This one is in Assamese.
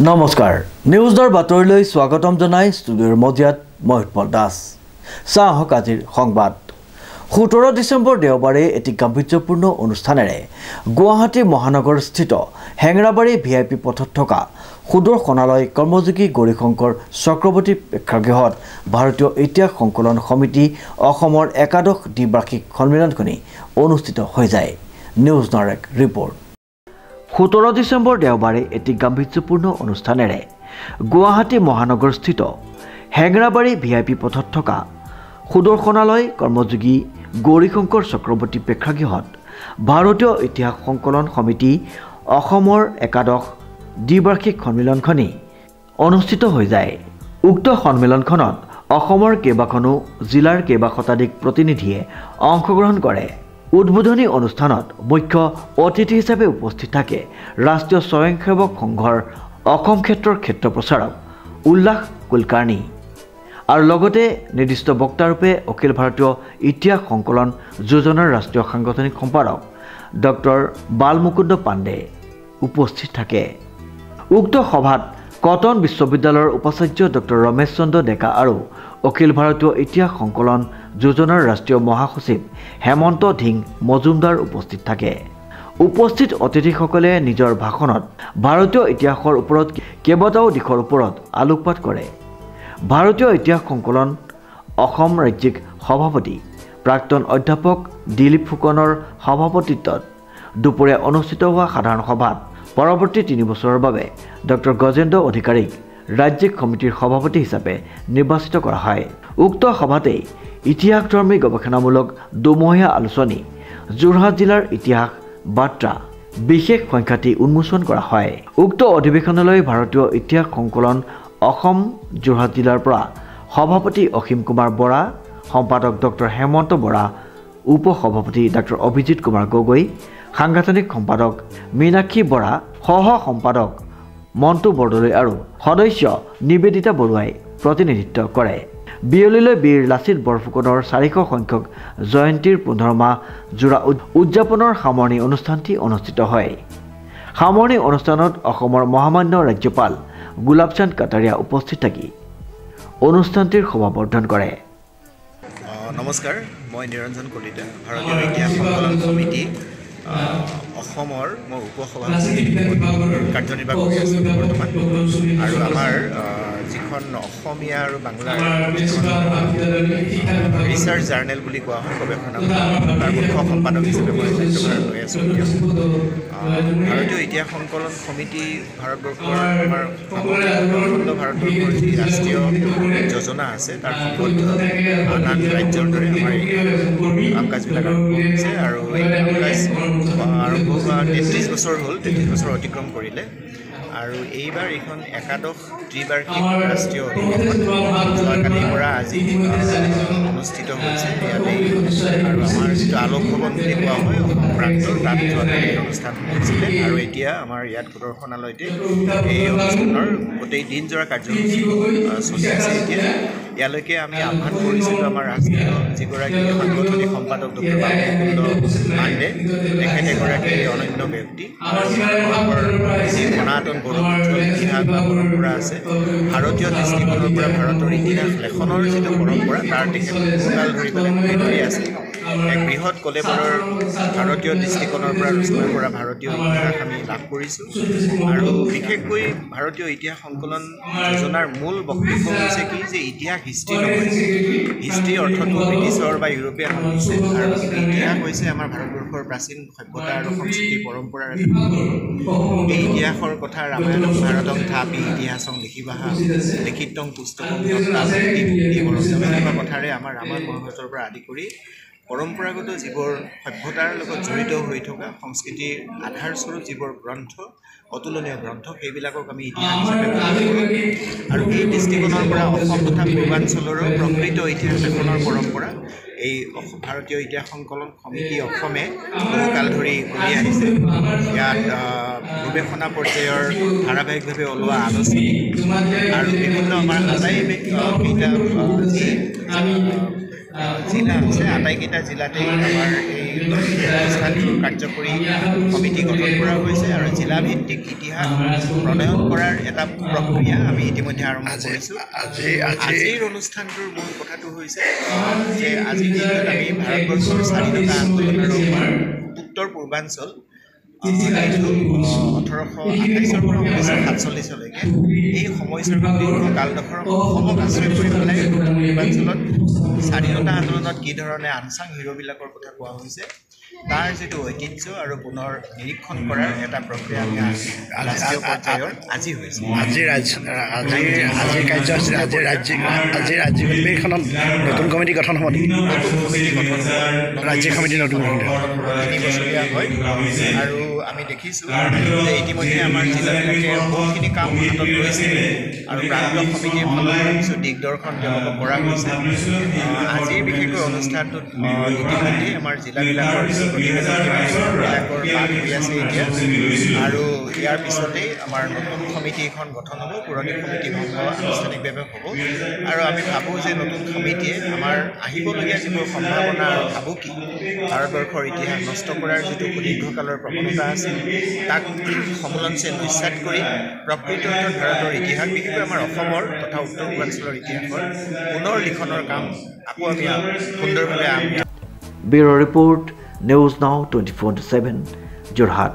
নমস্কাৰ নিউজৰ বাতৰিলৈ স্বাগতম জনাই ষ্টুডিঅ'ৰ মজিয়াত মই উৎপল দাস চাহক আজিৰ সংবাদ 17 ডিচেম্বৰ দেওবাৰে এটি গাম্ভীৰ্যপূৰ্ণ অনুষ্ঠানেৰে গুৱাহাটী মহানগৰস্থিত হেংৰাবাৰী ভিআইপি পথত থকা সুদৰ্শনালয় কৰ্মযোগী গৌৰীশংকৰ চক্ৰৱৰ্তী প্ৰেক্ষাগৃহত ভাৰতীয় ইতিহাস সংকলন সমিতি অসমৰ একাদশ দ্বিবাৰ্ষিক সন্মিলনখনি অনুষ্ঠিত হৈ যায় নিউজ নাৰেক ৰিপৰ্ট 17 ডিচেম্বৰ দেওবাৰে এটি গাম্ভীৰ্যপূৰ্ণ অনুষ্ঠানেৰে গুৱাহাটী মহানগৰস্থিত হেংৰাবাৰী ভিআইপি পথত থকা সুদৰ্শনালয় কৰ্মযোগী গৌৰীশংকৰ চক্ৰৱৰ্তী প্ৰেক্ষাগৃহত ভাৰতীয় ইতিহাস সংকলন সমিতি অসমৰ একাদশ দ্বিবাৰ্ষিক সন্মিলনখনি অনুষ্ঠিত হৈ যায় উক্ত সন্মিলনখনত অসমৰ কেইবাখনো জিলাৰ কেইবা শতাধিক প্ৰতিনিধিয়ে অংশগ্ৰহণ কৰে উদ্বোধনী অনুষ্ঠানত মুখ্য অতিথি হিচাপে উপস্থিত থাকে ৰাষ্ট্ৰীয় স্বয়ংসেৱক সংঘৰ অসম ক্ষেত্ৰৰ ক্ষেত্ৰ প্ৰচাৰক উল্লাস কুলকাৰ্ণী আৰু লগতে নিৰ্দিষ্ট বক্তাৰূপে অখিল ভাৰতীয় ইতিহাস সংকলন যোজনাৰ ৰাষ্ট্ৰীয় সাংগঠনিক সম্পাদক ডক্টৰ বালমুকুন্দ পাণ্ডে উপস্থিত থাকে উক্ত সভাত কটন বিশ্ববিদ্যালয়ৰ উপাচাৰ্য ডক্টৰ ৰমেশ চন্দ্ৰ ডেকা আৰু অখিল ভাৰতীয় ইতিহাস সংকলন যোজনাৰ ৰাষ্ট্ৰীয় মহাসচিব হেমন্ত ধিং মজুমদাৰ উপস্থিত থাকে উপস্থিত অতিথিসকলে নিজৰ ভাষণত ভাৰতীয় ইতিহাসৰ ওপৰত কেইবাটাও দিশৰ ওপৰত আলোকপাত কৰে ভাৰতীয় ইতিহাস সংকলন অসম ৰাজ্যিক সভাপতি প্ৰাক্তন অধ্যাপক দিলীপ ফুকনৰ সভাপতিত্বত দুপৰীয়া অনুষ্ঠিত হোৱা সাধাৰণ সভাত পৰৱৰ্তী 3 বছৰৰ বাবে ডক্টৰ গজেন্দ্ৰ অধিকাৰীক ৰাজ্যিক কমিটিৰ সভাপতি হিচাপে নিৰ্বাচিত কৰা হয় উক্ত সভাতেই ইতিহাসধৰ্মী গৱেষণামূলক দুমহীয়া আলোচনী যোৰহাট জিলাৰ ইতিহাস বাৰ্তা বিশেষ সংখ্যাটি উন্মোচন কৰা হয় উক্ত অধিৱেশনলৈ ভাৰতীয় ইতিহাস সংকলন অসম যোৰহাট জিলাৰ পৰা সভাপতি অসীম কুমাৰ বৰা সম্পাদক ডক্টৰ হেমন্ত বৰা উপ সভাপতি ডক্টৰ অভিজিত কুমাৰ গগৈ সাংগঠনিক সম্পাদক মীনাক্ষী বৰা সহ সম্পাদক মন্টু বৰদলৈ আৰু সদস্য নিবেদিতা বৰুৱাই প্ৰতিনিধিত্ব কৰে বিয়লিলৈ বীৰ লাচিত বৰফুকনৰ 400 সংখ্যক জয়ন্তীৰ 15 মাহ জোৰা উদযাপনৰ সামৰণি অনুষ্ঠানটি অনুষ্ঠিত হয় সামৰণি অনুষ্ঠানত অসমৰ মহামান্য ৰাজ্যপাল গুলাবচান্দ কাটাৰিয়া উপস্থিত থাকি অনুষ্ঠানটিৰ সমাবৰ্ধন কৰে নমস্কাৰ মই নিৰঞ্জন কলিতা ভাৰতীয় ইতিহাস সংকলন সমিতি অসমৰ মই উপসভাপতি কাৰ্যনিৰ্বাহ কৰি আছোঁ বৰ্তমান আৰু আমাৰ যিখন অসমীয়া আৰু বাংলাৰ ৰিচাৰ্চ জাৰ্নেল বুলি কোৱা হয় গৱেষণা তাৰ মুখ্য সম্পাদক হিচাপে মই দায়িত্বভাৰ লৈ আছোঁ ভাৰতীয় ইতিহাস সংকলন সমিতি ভাৰতবৰ্ষৰ আমাৰ অখণ্ড ভাৰতবৰ্ষৰ যি ৰাষ্ট্ৰীয় যোজনা আছে তাৰ সম্বন্ধ আন আন ৰাজ্যৰ দৰে আমাৰ কাম কাজবিলাক আৰম্ভ হৈছে আৰু এই কাম কাজ আৰম্ভ হোৱা 33 বছৰ হ'ল 33 বছৰ অতিক্ৰম কৰিলে আৰু এইবাৰ এখন একাদশ ত্ৰিবাৰ্ষিক ৰাষ্ট্ৰীয় অধিৱেশন যোৱাকালিৰ পৰা আজি অনুষ্ঠিত হৈছে ইয়াতে আৰু আমাৰ যিটো আলোক ভৱন বুলি কোৱা হয় অসম প্ৰান্তৰ তাত যোৱাকালি অনুষ্ঠান হৈছিলে আৰু এতিয়া আমাৰ ইয়াত সুদৰ্শনালয়তে এই অনুষ্ঠানৰ গোটেই দিনজোৰা কাৰ্যসূচী চলি আছে এতিয়া ইয়ালৈকে আমি আহ্বান কৰিছিলোঁ আমাৰ ৰাষ্ট্ৰীয় যিগৰাকী সাংগঠনিক সম্পাদক ডক্টৰ বালমুকুন্দ পাণ্ডে তেখেত এগৰাকী অনন্য ব্যক্তি যি সনাতন বড়োপুত্ৰ ইতিহাস বা পৰম্পৰা আছে ভাৰতীয় দৃষ্টিকোণৰ পৰা ভাৰতৰ ইতিহাস লেখনৰ যিটো পৰম্পৰা তাৰ তেখেত বহুকাল ধৰি পেলাই ধৰি আছে এক বৃহৎ কলেবৰৰ ভাৰতীয় দৃষ্টিকোণৰ পৰা ৰচনা কৰা ভাৰতীয় ইতিহাস আমি লাভ কৰিছোঁ আৰু বিশেষকৈ ভাৰতীয় ইতিহাস সংকলন যোজনাৰ মূল বক্তব্য হৈছে কি যে ইতিহাস হিষ্ট্ৰী নহয় হিষ্ট্ৰী অৰ্থটো ব্ৰিটিছৰ বা ইউৰোপীয়ান হৈছে আৰু ইতিহাস হৈছে আমাৰ ভাৰতবৰ্ষৰ প্ৰাচীন সভ্যতা আৰু সংস্কৃতি পৰম্পৰাৰ এটা এই ইতিহাসৰ কথা ৰামায়ণং ভাৰতং থাপি ইতিহাসং লিখিবাহা লিখিতং পুস্তকং এনেকুৱা কথাৰে আমাৰ ৰামায়ণ মহাভাৰতৰ পৰা আদি কৰি পৰম্পৰাগত যিবোৰ সভ্যতাৰ লগত জড়িত হৈ থকা সংস্কৃতিৰ আধাৰস্বৰূপ যিবোৰ গ্ৰন্থ অতুলনীয় গ্ৰন্থ সেইবিলাকক আমি ইতিহাস হিচাপে আৰু এই দৃষ্টিকোণৰ পৰা অসম তথা পূৰ্বাঞ্চলৰো প্ৰকৃত ইতিহাস লেখনৰ পৰম্পৰা এই ভাৰতীয় ইতিহাস সংকলন সমিতি অসমে বহুকাল ধৰি কৰি আহিছে ইয়াত গৱেষণা পৰ্যায়ৰ ধাৰাবাহিকভাৱে ওলোৱা আলোচনী আৰু বিভিন্ন আমাৰ আটাইকেইটা জিলা আছে আটাইকেইটা জিলাতেই আমাৰ এই অনুষ্ঠানটো কাৰ্যকৰী সমিতি গঠন কৰা হৈছে আৰু জিলা ভিত্তিক ইতিহাস প্ৰণয়ন কৰাৰ এটা প্ৰক্ৰিয়া আমি ইতিমধ্যে আৰম্ভ কৰিছোঁ আজিৰ অনুষ্ঠানটোৰ মূল কথাটো হৈছে যে আজিৰ দিনত আমি ভাৰতবৰ্ষৰ স্বাধীনতা আন্দোলনৰ উত্তৰ পূৰ্বাঞ্চল 1828 পৰা 1947লৈকে এই সময়ছোৱাৰ দীৰ্ঘ কালডোখৰ অসমক আশ্ৰয় কৰি পেলাই পূৰ্বাঞ্চলত স্বাধীনতা আন্দোলনত কি ধৰণে আনচাং হিৰোবিলাকৰ কথা কোৱা হৈছে তাৰ যিটো ঐতিহ্য আৰু পুনৰ নিৰীক্ষণ কৰাৰ এটা প্ৰক্ৰিয়া আমি ৰাষ্ট্ৰীয় পৰ্যায়ৰ আজি হৈছে আজিৰ কাৰ্যসূচী আজিৰ ৰাজ্যিকখনত নতুন কমিটি গঠন হ'ব ৰাজ্যিক সমিতি নতুন 3 বছৰীয়া হয় আৰু আমি দেখিছোঁ যে ইতিমধ্যে আমাৰ জিলাবিলাকে বহুখিনি কাম হাতত লৈছে আৰু প্ৰান্ত সমিতিৰ ফালৰ পৰা কিছু দিগদৰ্শন তেওঁলোকক কৰা হৈছে আজিৰ বিশেষকৈ অনুষ্ঠানটোত ইতিমধ্যে আমাৰ জিলাবিলাকৰ প্ৰতিনিধিবিলাকৰ বাদ হৈ আছে এতিয়া আৰু ইয়াৰ পিছতেই আমাৰ নতুন সমিতি এখন গঠন হ'ব পুৰণি সমিতি ভংগ আনুষ্ঠানিকভাৱে হ'ব আৰু আমি ভাবোঁ যে নতুন সমিতিয়ে আমাৰ আহিবলগীয়া যিবোৰ সম্ভাৱনা আৰু ভাবুকি ভাৰতবৰ্ষৰ ইতিহাস নষ্ট কৰাৰ যিটো দীৰ্ঘকালৰ প্ৰৱণতা আছে তাক সমুলঞ্চে নস্যাৎ কৰি প্ৰকৃত অৰ্থত ভাৰতৰ ইতিহাস বিশেষকৈ আমাৰ অসমৰ তথা উত্তৰ পূৰ্বাঞ্চলৰ ইতিহাসৰ পুনৰ লিখনৰ কাম আকৌ আমি সুন্দৰভাৱে bureau' report news now 24/7 Jorhat.